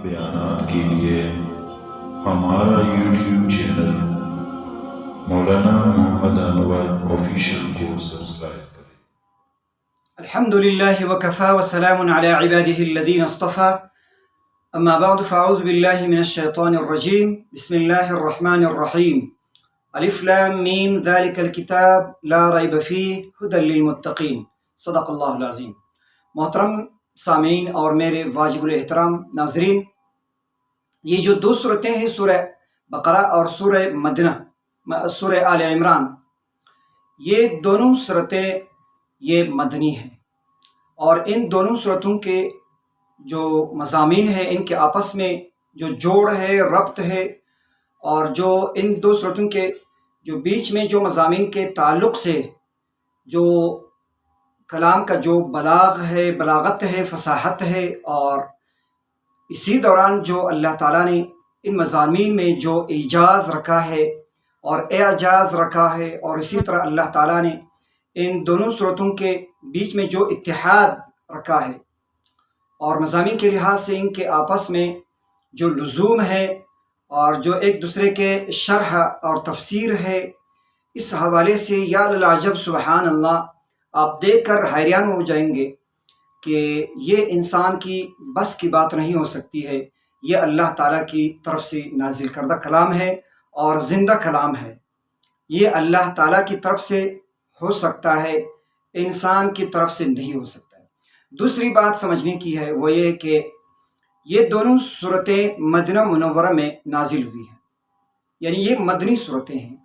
بیانات کے لیے ہمارا یوٹیوب چینل مولانا محمد انور آفیشیل کو سبسکرائب کریں۔ الحمد لله وكفى وسلام على عباده الذين اصطفى أما بعد فأعوذ بالله من الشيطان الرجيم بسم الله الرحمن الرحيم ألف لام ميم ذلك الكتاب لا ريب فيه هدى للمتقين صدق اللہ العظیم۔ محترم سامعین اور میرے واجب الاحترام ناظرین، یہ جو دو صورتیں ہیں سورہ بقرہ اور سورہ آل عمران، یہ دونوں صورتیں یہ مدنی ہیں، اور ان دونوں صورتوں کے جو مضامین ہیں ان کے آپس میں جو جوڑ ہے، ربط ہے، اور جو ان دو صورتوں کے جو بیچ میں جو مضامین کے تعلق سے جو کلام کا جو بلاغت ہے، فصاحت ہے، اور اسی دوران جو اللہ تعالیٰ نے ان مضامین میں جو اعجاز رکھا ہے اور اعجاز رکھا ہے، اور اسی طرح اللہ تعالیٰ نے ان دونوں صورتوں کے بیچ میں جو اتحاد رکھا ہے، اور مضامین کے لحاظ سے ان کے آپس میں جو لزوم ہے اور جو ایک دوسرے کے شرح اور تفسیر ہے، اس حوالے سے یا للعجب سبحان اللہ، آپ دیکھ کر حیران ہو جائیں گے کہ یہ انسان کی بس کی بات نہیں ہو سکتی ہے۔ یہ اللہ تعالیٰ کی طرف سے نازل کردہ کلام ہے اور زندہ کلام ہے۔ یہ اللہ تعالیٰ کی طرف سے ہو سکتا ہے، انسان کی طرف سے نہیں ہو سکتا ہے۔ دوسری بات سمجھنے کی ہے، وہ یہ کہ یہ دونوں صورتیں مدینہ منورہ میں نازل ہوئی ہیں، یعنی یہ مدنی صورتیں ہیں،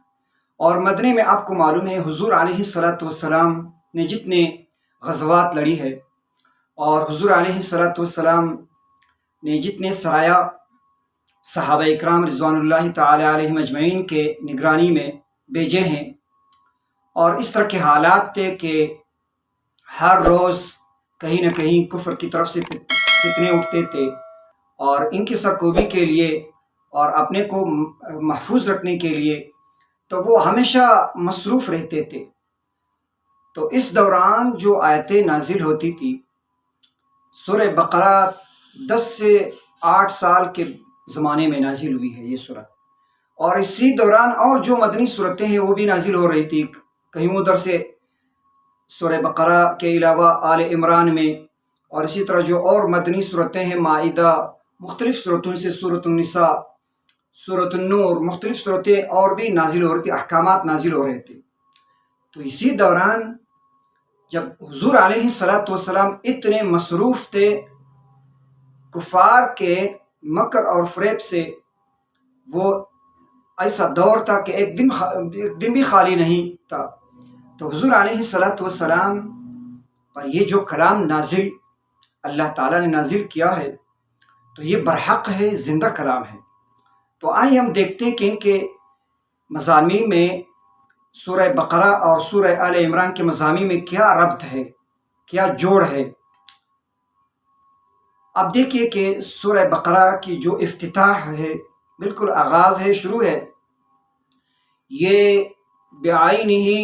اور مدنی میں آپ کو معلوم ہے حضور علیہ الصلاۃ والسلام نے جتنے غزوات لڑی ہے، اور حضور علیہ الصلاۃ والسلام نے جتنے سرایہ صحابہ اکرام رضوان اللہ تعالی علیہم اجمعین کے نگرانی میں بھیجے ہیں، اور اس طرح کے حالات تھے کہ ہر روز کہیں نہ کہیں کفر کی طرف سے فتنے اٹھتے تھے، اور ان کی سرکوبی کے لیے اور اپنے کو محفوظ رکھنے کے لیے تو وہ ہمیشہ مصروف رہتے تھے۔ تو اس دوران جو آیتیں نازل ہوتی تھی، سورہ بقرہ 10 سے 8 سال کے زمانے میں نازل ہوئی ہے یہ صورت، اور اسی دوران اور جو مدنی صورتیں ہیں وہ بھی نازل ہو رہی تھی، کہیں ادھر سے سورہ بقرہ کے علاوہ آل عمران میں، اور اسی طرح جو اور مدنی صورتیں ہیں، مائدہ، مختلف صورتوں سے سورۃ النساء، سورۃ النور، مختلف صورتیں اور بھی نازل ہو رہی تھی، احکامات نازل ہو رہے تھے۔ تو اسی دوران جب حضور علیہ الصلاۃ والسلام اتنے مصروف تھے کفار کے مکر اور فریب سے، وہ ایسا دور تھا کہ ایک دن بھی خالی نہیں تھا، تو حضور علیہ الصلاۃ والسلام پر یہ جو کلام نازل اللہ تعالیٰ نے نازل کیا ہے، تو یہ برحق ہے، زندہ کلام ہے۔ تو آئیے ہم دیکھتے ہیں کہ ان کے مضامین میں سورہ بقرہ اور سورہ آل عمران کے مضامین میں کیا ربط ہے، کیا جوڑ ہے۔ اب دیکھیے کہ سورہ بقرہ کی جو افتتاح ہے، بالکل آغاز ہے، شروع ہے، یہ بعین ہی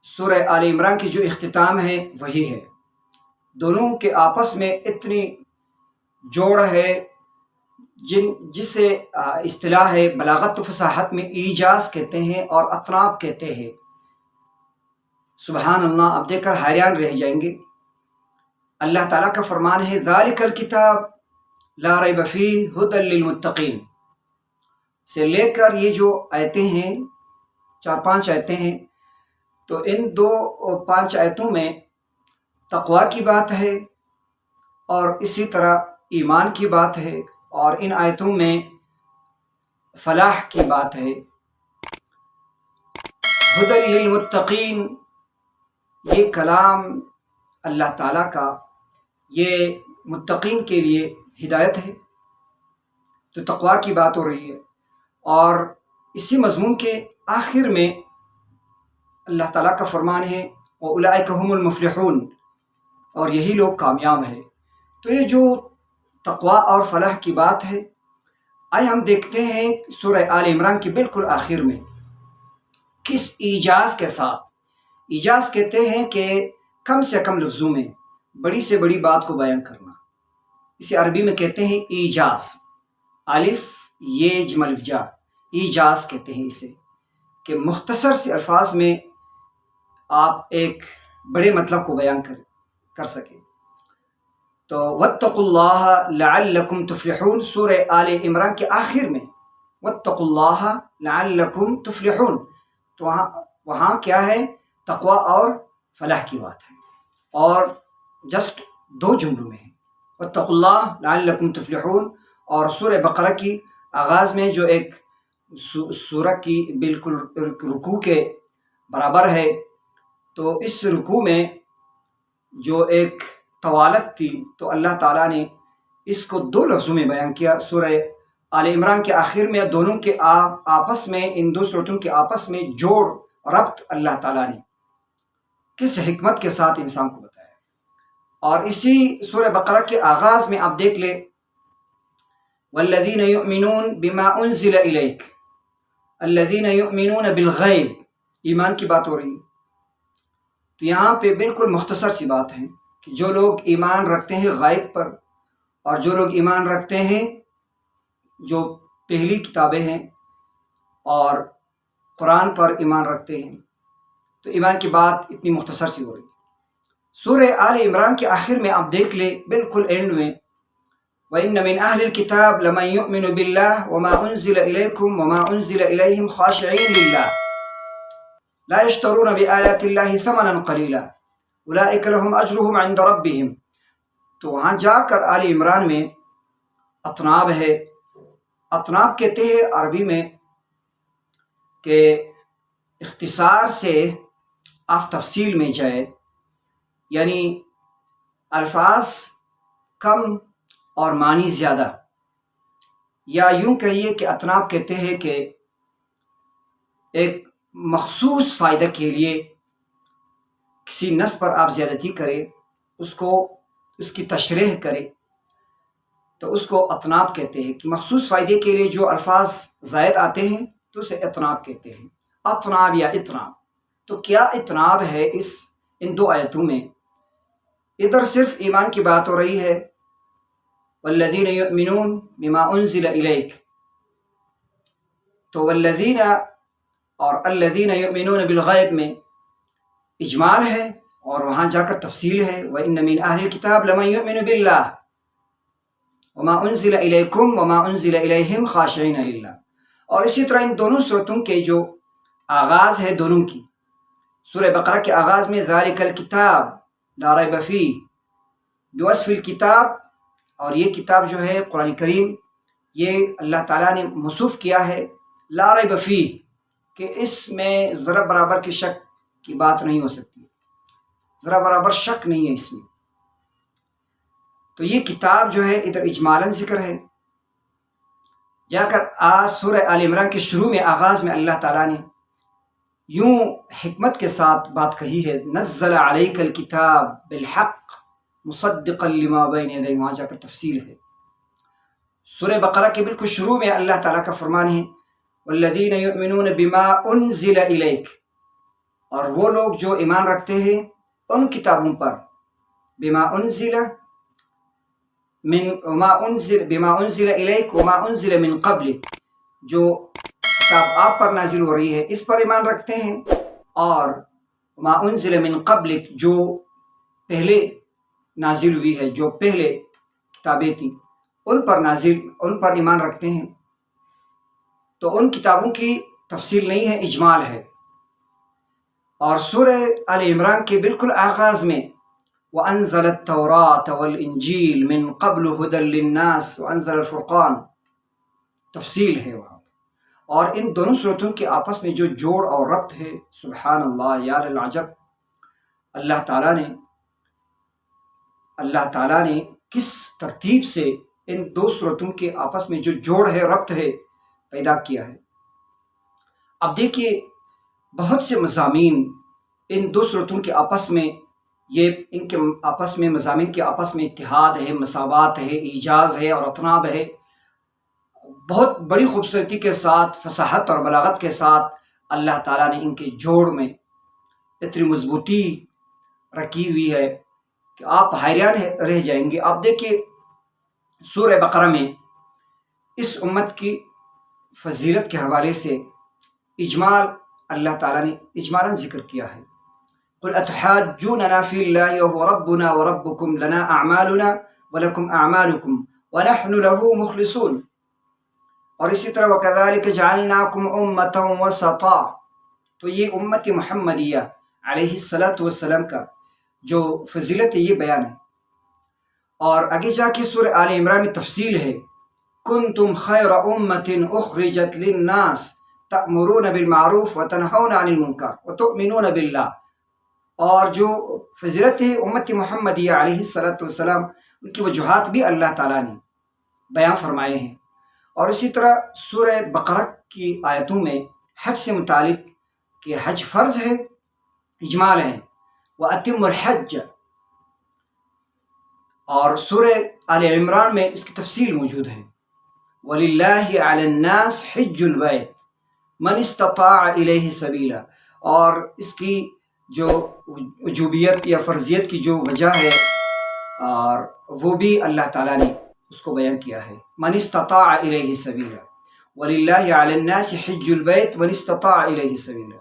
سورہ آل عمران کی جو اختتام ہے وہی ہے۔ دونوں کے آپس میں اتنی جوڑ ہے جسے اصطلاح ہے بلاغت و فصاحت میں ایجاز کہتے ہیں اور اطناب کہتے ہیں۔ سبحان اللہ، اب دیکھ کر حیران رہ جائیں گے۔ اللہ تعالیٰ کا فرمان ہے ذالک الکتاب لا ریب فیہ ھدی للمتقین، سے لے کر یہ جو آیتیں ہیں، 4-5 آیتیں ہیں، تو ان 2-5 آیتوں میں تقوی کی بات ہے، اور اسی طرح ایمان کی بات ہے، اور ان آیتوں میں فلاح کی بات ہے۔ ھدی للمتقین، یہ کلام اللہ تعالیٰ کا یہ متقین کے لیے ہدایت ہے، تو تقوی کی بات ہو رہی ہے، اور اسی مضمون کے آخر میں اللہ تعالیٰ کا فرمان ہے وَأُولَئِكَ هُمُ الْمُفْلِحُونَ، اور یہی لوگ کامیاب ہیں۔ تو یہ جو تقوی اور فلاح کی بات ہے، آئے ہم دیکھتے ہیں سورہ آل عمران کی بالکل آخر میں کس ایجاز کے ساتھ، ایجاز کہتے ہیں کہ کم سے کم لفظوں میں بڑی سے بڑی بات کو بیان کرنا، اسے عربی میں کہتے ہیں ایجاز، الف یہ جم الف جا، ایجاز کہتے ہیں اسے، کہ مختصر سے الفاظ میں آپ ایک بڑے مطلب کو بیان کر سکیں۔ تو واتقوا اللہ لعلکم تفلحون، سورہ آل عمران کے آخر میں واتقوا اللہ لعلکم تفلحون، تو وہاں کیا ہے؟ تقوی اور فلاح کی بات ہے، اور جسٹ 2 جملوں میں ہے، واتقوا اللہ لعلکم تفلحون۔ اور سورہ بقرہ کی آغاز میں جو ایک سورہ کی بالکل رکوع کے برابر ہے، تو اس رکوع میں جو ایک طوالت تھی تو اللہ تعالیٰ نے اس کو 2 لفظوں میں بیان کیا۔ سورہ آل عمران کے آخر میں دونوں کے آپس میں، ان 2 صورتوں کے آپس میں جوڑ ربط اللہ تعالیٰ نے کس حکمت کے ساتھ انسان کو بتایا۔ اور اسی سورہ بقرہ کے آغاز میں آپ دیکھ لیں، والذین یؤمنون بما انزل الیک، الذین یؤمنون بالغیب، ایمان کی بات ہو رہی ہے۔ تو یہاں پہ بالکل مختصر سی بات ہے کہ جو لوگ ایمان رکھتے ہیں غیب پر، اور جو لوگ ایمان رکھتے ہیں جو پہلی کتابیں ہیں اور قرآن پر ایمان رکھتے ہیں، تو ایمان کی بات اتنی مختصر سی ہو رہی ہے۔ سورہ آل عمران کے آخر میں آپ دیکھ لیں، بالکل اینڈ میں، وَإِنَّ مِنْ أَهْلِ الْكِتَابِ لَمَنْ يُؤْمِنُ بِاللَّهِ وَمَا أُنزِلَ إِلَيْكُمْ وَمَا أُنزِلَ إِلَيْهِمْ خَاشِعِينَ لِلَّهِ لَا يَشْتَرُونَ بِآيَاتِ اللَّهِ ثَمَنًا قَلِيلًا أُولَئِكَ لَهُمْ أَجْرُهُمْ عِنْدَ رَبِّهِمْ۔ تو وہاں جا کر آل عمران میں اطناب ہے، اطناب کہتے ہیں عربی میں کہ اختصار سے آپ تفصیل میں جائے، یعنی الفاظ کم اور معنی زیادہ، یا یوں کہیے کہ اطناب کہتے ہیں کہ ایک مخصوص فائدہ کے لیے کسی نص پر آپ زیادتی کرے، اس کی تشریح کرے، تو اس کو اطناب کہتے ہیں، کہ مخصوص فائدے کے لیے جو الفاظ زائد آتے ہیں تو اسے اطناب کہتے ہیں، اطناب یا اطناب۔ تو کیا اطناب ہے ان 2 آیتوں میں؟ ادھر صرف ایمان کی بات ہو رہی ہے، والذین یؤمنون بما انزل الیک، تو والذین اور الذین یؤمنون بالغیب میں اجمال ہے، اور وہاں جا کر تفصیل ہے، وَإِنَّ مِنْ أَهْلِ الْكِتَابِ لَمَنْ يُؤْمِنُ بِاللَّهِ وَمَا أُنزِلَ إِلَيْكُمْ وَمَا أُنزِلَ إِلَيْهِمْ خَاشِعِينَ لِلَّهِ۔ اور اسی طرح ان دونوں صورتوں کے جو آغاز ہے دونوں کی، سورہ بقرہ کے آغاز میں ذَلِكَ الْكِتَابُ لَا رَيْبَ فِيهِ بِوَصْفِ الْكِتَابِ، اور یہ کتاب جو ہے قرآن کریم، یہ اللہ تعالیٰ نے موصوف کیا ہے لا ریب فیہ، کہ اس میں ذرا برابر کی شک کی بات نہیں ہو سکتی، ذرا برابر شک نہیں ہے اس میں۔ تو یہ کتاب جو ہے ادھر اجمالاً ذکر ہے، جا کر سورہ آل عمران کے شروع میں آغاز میں اللہ تعالیٰ نے یوں حکمت کے ساتھ بات کہی ہے، نزل علیک الکتاب بالحق مصدقا لما بین یدیہ، وہاں جا کر تفصیل ہے۔ سورہ بقرہ کے بالکل شروع میں اللہ تعالیٰ کا فرمان ہے، والذین یؤمنون بما انزل الیک، اور وہ لوگ جو ایمان رکھتے ہیں ان کتابوں پر، بما انزل بما انزل الیک وما انزل من قبل، جو کتاب آپ پر نازل ہو رہی ہے اس پر ایمان رکھتے ہیں، اور وما انزل من قبل، جو پہلے نازل ہوئی ہے، جو پہلے کتابیں تھیں ان پر ایمان رکھتے ہیں۔ تو ان کتابوں کی تفصیل نہیں ہے، اجمال ہے۔ اور سورہ آل عمران کے بالکل آغاز میں وَأَنزَلَ التَّوْرَاةَ وَالْإِنْجِيلَ مِنْ قَبْلُ هُدًى لِلنَّاسِ وَأَنزَلَ الْفُرْقَانَ، تفصیل ہے وہاں۔ اور ان دونوں صورتوں کے آپس میں جو جوڑ اور ربط ہے، سبحان اللہ یا للعجب، اللہ تعالیٰ نے کس ترتیب سے ان 2 صورتوں کے آپس میں جو جوڑ ہے، ربط ہے، پیدا کیا ہے۔ اب دیکھیے، بہت سے مضامین ان 2 صورتوں کے آپس میں، ان کے آپس میں مضامین کے آپس میں اتحاد ہے، مساوات ہے، ایجاز ہے اور اطناب ہے۔ بہت بڑی خوبصورتی کے ساتھ، فصاحت اور بلاغت کے ساتھ اللہ تعالیٰ نے ان کے جوڑ میں اتنی مضبوطی رکھی ہوئی ہے کہ آپ حیران رہ جائیں گے۔ آپ دیکھیے، سورہ بقرہ میں اس امت کی فضیلت کے حوالے سے اللہ تعالیٰ نے اجمالاً ذکر کیا ہے. قل اتحاجوننا فی اللہ وهو ربنا وربکم لنا اعمالنا ولکم اعمالکم ونحن له مخلصون. اور اسی طرح وَكَذَلِكَ جَعَلْنَاكُمْ أُمَّةً وَسَطًا. تو یہ امت محمدیہ علیہ السلام کا جو فضیلت ہے یہ بیان ہے. اور آگے جا کے سورہ آل عمران میں تفصیل ہے. كُنْتُمْ خَيْرَ أُمَّةٍ أُخْرِجَتْ لِلنَّاسِ تَأْمُرُونَ بِالْمَعْرُوفِ وَتَنْهَوْنَ عَنِ الْمُنْكَرِ وَتُؤْمِنُونَ بِاللَّهِ. اور جو فضیلت ہے امت محمدیہ علیہ السلام ان کی وجوہات بھی اللہ تعالیٰ نے بیان فرمائے ہیں. اور اسی طرح سورہ بقرہ کی آیتوں میں حج سے متعلق کہ حج فرض ہے اجمال ہے وَأَتِمُّ الْحَجَّ. اور سورہ آل عمران میں اس کی تفصیل موجود ہے. وَلِلَّهِ عَلَى النَّاسِ حِجُّ الْبَيْتِ مَنِ اسْتَطَاعَ إِلَيْهِ سَبِيلًا. اور اس کی جو وجوبیت یا فرضیت کی جو وجہ ہے اور وہ بھی اللہ تعالیٰ نے اس کو بیان کیا ہے. من استطاع الیہ سبیلا وللہ علی الناس حج البیت من استطاع الیہ سبیلا.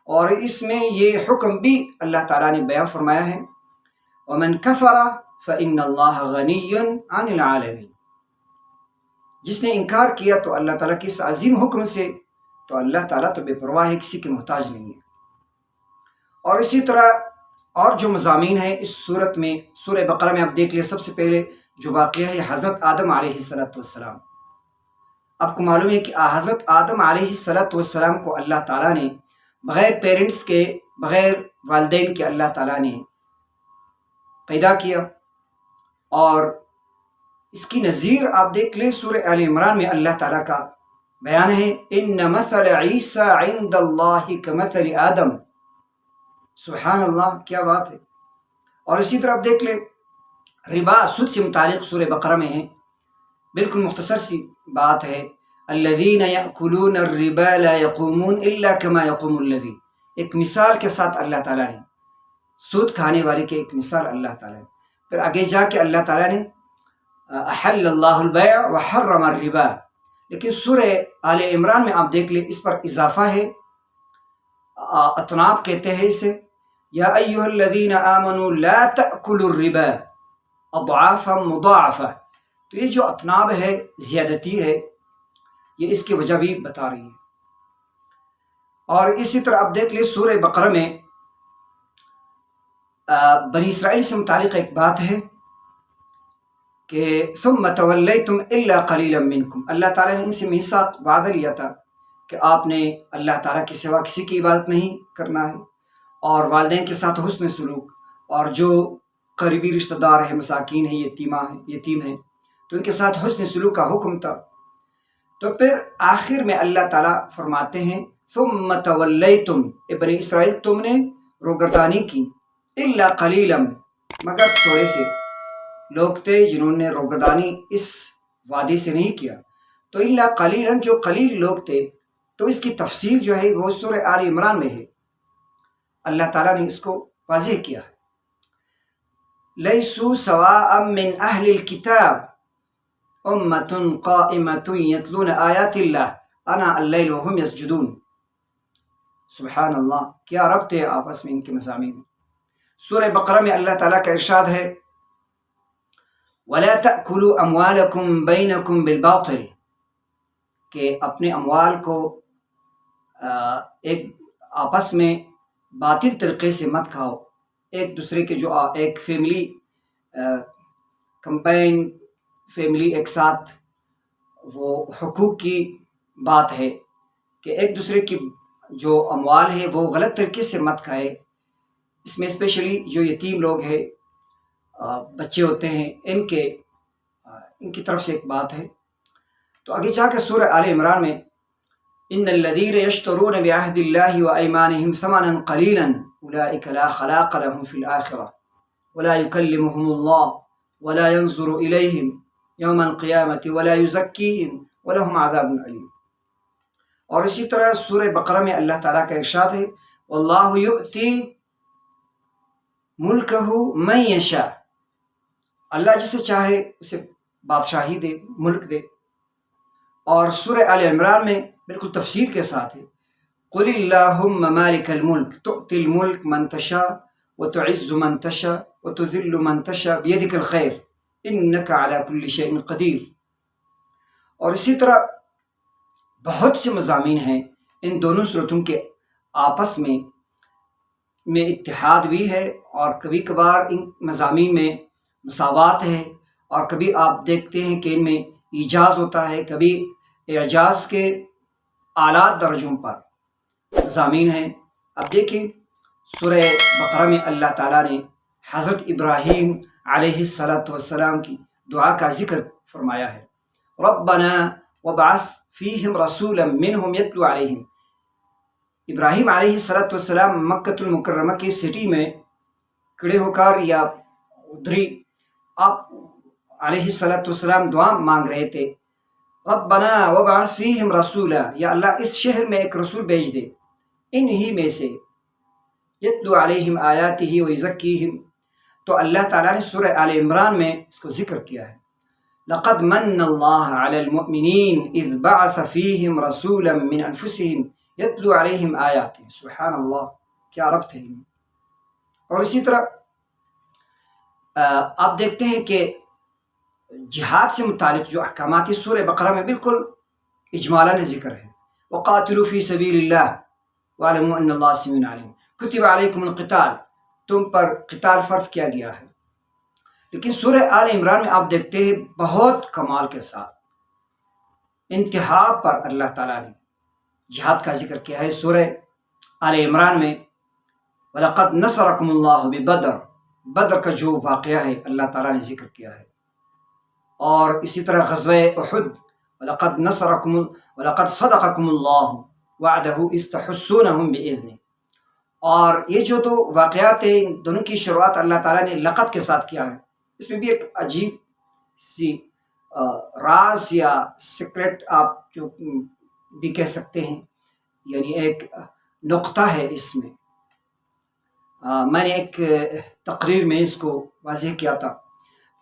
اور اس میں یہ حکم بھی اللہ تعالیٰ نے بیان فرمایا ہے. ومن کفر فإن اللہ غنی عن العالمین. جس نے انکار کیا تو اللہ تعالیٰ کے اس عظیم حکم سے تو اللہ تعالیٰ تو بے پرواہ ہے، کسی کے محتاج نہیں ہے. اور اسی طرح اور جو مضامین ہیں اس صورت میں سورہ بقرہ میں آپ دیکھ لیں. سب سے پہلے جو واقعہ ہے حضرت آدم علیہ السلام. آپ کو معلوم ہے کہ حضرت آدم علیہ السلام کو اللہ تعالیٰ نے بغیر پیرنٹس کے، بغیر والدین کے اللہ تعالیٰ نے پیدا کیا. اور اس کی نظیر آپ دیکھ لیں سورہ آل عمران میں اللہ تعالیٰ کا بیان ہے. ان مثل عیسیٰ عند اللہ کمثل آدم. سبحان اللہ، کیا بات ہے. اور اسی طرح آپ دیکھ لیں ربا، سود سے متعلق سورہ بقرہ میں ہے. بالکل مختصر سی بات ہے. الذین یأکلون الربا لا یقومون الا کما یقوم الذی. ایک مثال کے ساتھ اللہ تعالیٰ نے سود کھانے والے کے ایک مثال اللہ تعالیٰ نے. پھر آگے جا کے اللہ تعالیٰ نے احل اللہ البیع وحرم الربا. لیکن سورہ آل عمران میں آپ دیکھ لیں اس پر اضافہ ہے. اطناب کہتے ہیں اسے یا ایھا الذین آمنوا لا تأکلوا الربا اضعافا مضاعفہ. تو یہ جو اطناب ہے زیادتی ہے، یہ اس کی وجہ بھی بتا رہی ہے. اور اسی طرح آپ دیکھ لیں سورہ بقرہ میں بنی اسرائیل سے متعلق ایک بات ہے کہ ثم تولیتم الا قلیلا منکم. اللہ تعالیٰ نے ان سے میثاق وعدہ لیا تھا کہ آپ نے اللہ تعالیٰ کے سوا کسی کی عبادت نہیں کرنا ہے، اور والدین کے ساتھ حسن سلوک، اور جو قریبی رشتہ دار ہیں، مساکین ہیں، یتیم ہیں، تو ان کے ساتھ حسن سلوک کا حکم تھا. تو پھر آخر میں اللہ تعالیٰ فرماتے ہیں ثم تولیتم، بنی اسرائیل تم نے روگردانی کی، الا قلیلا، مگر تھوڑے سے لوگ تھے جنہوں نے روگردانی اس وعدے سے نہیں کیا. تو الا قلیلا، جو قلیل لوگ تھے، تو اس کی تفصیل جو ہے وہ سورہ آل عمران میں ہے. اللہ تعالیٰ نے اس کو واضح کیا ہے. لیسوا سواء من اہل الکتاب امۃ قائمۃ یتلون آیات اللہ آناء اللیل وہم یسجدون. سبحان اللہ، کیا ربط ہے آپس میں ان کے مضامین. سورہ بقرہ میں اللہ تعالیٰ کا ارشاد ہے وَلَا تَأْكُلُوا أَمْوَالَكُمْ بَيْنَكُمْ بِالْبَاطِلِ، کہ اپنے اموال کو ایک آپس میں باطل طریقے سے مت کھاؤ. ایک دوسرے کے جو ایک فیملی کمبائن فیملی ایک ساتھ وہ حقوق کی بات ہے کہ ایک دوسرے کی جو اموال ہے وہ غلط طریقے سے مت کھائے. اس میں اسپیشلی جو یتیم لوگ ہیں، بچے ہوتے ہیں، ان کی طرف سے ایک بات ہے. تو آگے جا کے سورہ آل عمران میں ان الذین یشترون بعہد اللہ وایمانہم ثمنا قلیلا اولئک لا خلاق لهم فی الآخرہ ولا یکلمہم اللہ ولا ینظر الیہم یوم القیامۃ ولا یزکیہم ولہم عذاب علیم. اور اسی طرح سورہ بقرہ میں اللہ تعالیٰ کا ارشاد ہے واللہ یؤتی ملکہ من یشاء. اللہ جسے چاہے اسے بادشاہی دے، ملک دے۔ اور سورہ آل عمران میں بالکل تفصیل کے ساتھ ہے، قل اللہم مالک الملک تؤتی الملک من تشاء وتعز من تشاء وتذل من تشاء بیدک الخیر انک علی کل شیء قدیر۔ اور اسی طرح بہت سے مضامین ہیں ان دونوں صورتوں کے آپس میں اتحاد بھی ہے، اور کبھی کبھار ان مضامین میں مساوات ہے، اور کبھی آپ دیکھتے ہیں کہ ان میں ایجاز ہوتا ہے، کبھی اعجاز کے اعلیٰ درجوں پر مضامین ہیں۔ اب دیکھیں سورہ بقرہ میں اللہ تعالیٰ نے حضرت ابراہیم علیہ السلام کی دعا کا ذکر فرمایا ہے، ربنا وابعث فیہم رسولا منہم یتلو علیہم۔ ابراہیم علیہ السلام مکۃ المکرمہ کی سٹی میں کھڑے ہو کر یا ادھری آپ علیہ السلام دعا مانگ رہے تھے، ربنا وابعث فیہم رسولا، یا اللہ اس شہر میں ایک رسول بھیج دے انہی میں سے، یتلو علیہم آیاتہ ویزکیہم۔ تو اللہ تعالیٰ نے سورہ آل عمران میں اس کو ذکر کیا ہے، لقد من اللہ علی المؤمنین اذ بعث فیہم رسولا من انفسہم یتلو علیہم آیاتہ۔ سبحان اللہ، کیا ربط ہے ان میں۔ اور اسی طرح آپ دیکھتے ہیں کہ جہاد سے متعلق جو احکامات ہیں سورہ بقرہ میں بالکل اجمالاً ذکر ہے، وقاتلوا فی سبیل اللہ وَاعْلَمُوا أَنَّ اللَّهَ سَمِيعٌ عَلِيمٌ، کتب علیکم القتال، تم پر قتال فرض کیا گیا ہے۔ لیکن سورہ آل عمران میں آپ دیکھتے ہیں بہت کمال کے ساتھ انتہا پر اللہ تعالیٰ نے جہاد کا ذکر کیا ہے۔ سورہ آل عمران میں وَلَقَدْ نَصَرَكُمُ اللَّهُ بِبَدْرٍ، بدر کا جو واقعہ ہے اللہ تعالیٰ نے ذکر کیا ہے۔ اور اسی طرح غزوہ احد، وَلَقَدْ صَدَقَكُمُ اللَّهُ وَعْدَهُ إِذْ تَحُسُّونَهُم بِإِذْنِهِ۔ اور یہ جو دو واقعات ہیں ان دونوں کی شروعات اللہ تعالیٰ نے لقد کے ساتھ کیا ہے۔ اس میں بھی ایک عجیب سی راز یا سیکرٹ آپ جو بھی کہہ سکتے ہیں، یعنی ایک نقطہ ہے اس میں۔ میں نے ایک تقریر میں اس کو واضح کیا تھا،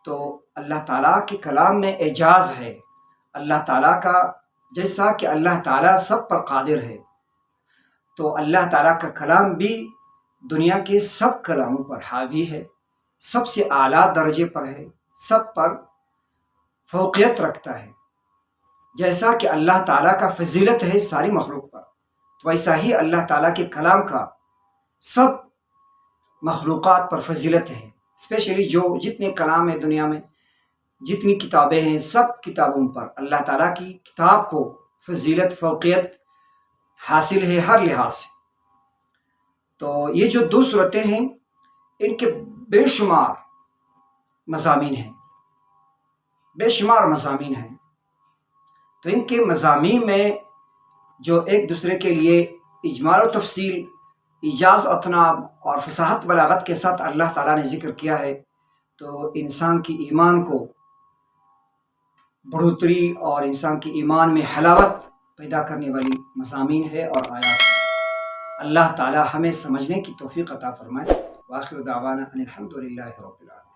تو اللہ تعالیٰ کے کلام میں اعجاز ہے اللہ تعالیٰ کا، جیسا کہ اللہ تعالیٰ سب پر قادر ہے، تو اللہ تعالیٰ کا کلام بھی دنیا کے سب کلاموں پر حاوی ہے، سب سے اعلیٰ درجے پر ہے، سب پر فوقیت رکھتا ہے۔ جیسا کہ اللہ تعالیٰ کا فضیلت ہے ساری مخلوق پر، تو ویسا ہی اللہ تعالیٰ کے کلام کا سب مخلوقات پر فضیلت ہے۔ اسپیشلی جو جتنے کلام ہیں دنیا میں، جتنی کتابیں ہیں، سب کتابوں پر اللہ تعالیٰ کی کتاب کو فضیلت، فوقیت حاصل ہے ہر لحاظ سے۔ تو یہ جو دو صورتیں ہیں ان کے بے شمار مضامین ہیں، بے شمار مضامین ہیں۔ تو ان کے مضامین میں جو ایک دوسرے کے لیے اجمال و تفصیل، ایجاز و اطناب اور فصاحت بلاغت کے ساتھ اللہ تعالیٰ نے ذکر کیا ہے، تو انسان کی ایمان کو بڑھوتری اور انسان کی ایمان میں حلاوت پیدا کرنے والی مضامین ہے اور آیات ہے۔ اللہ تعالیٰ ہمیں سمجھنے کی توفیق عطا فرمائے۔ وآخر دعوانا ان الحمد للہ رب العالمین۔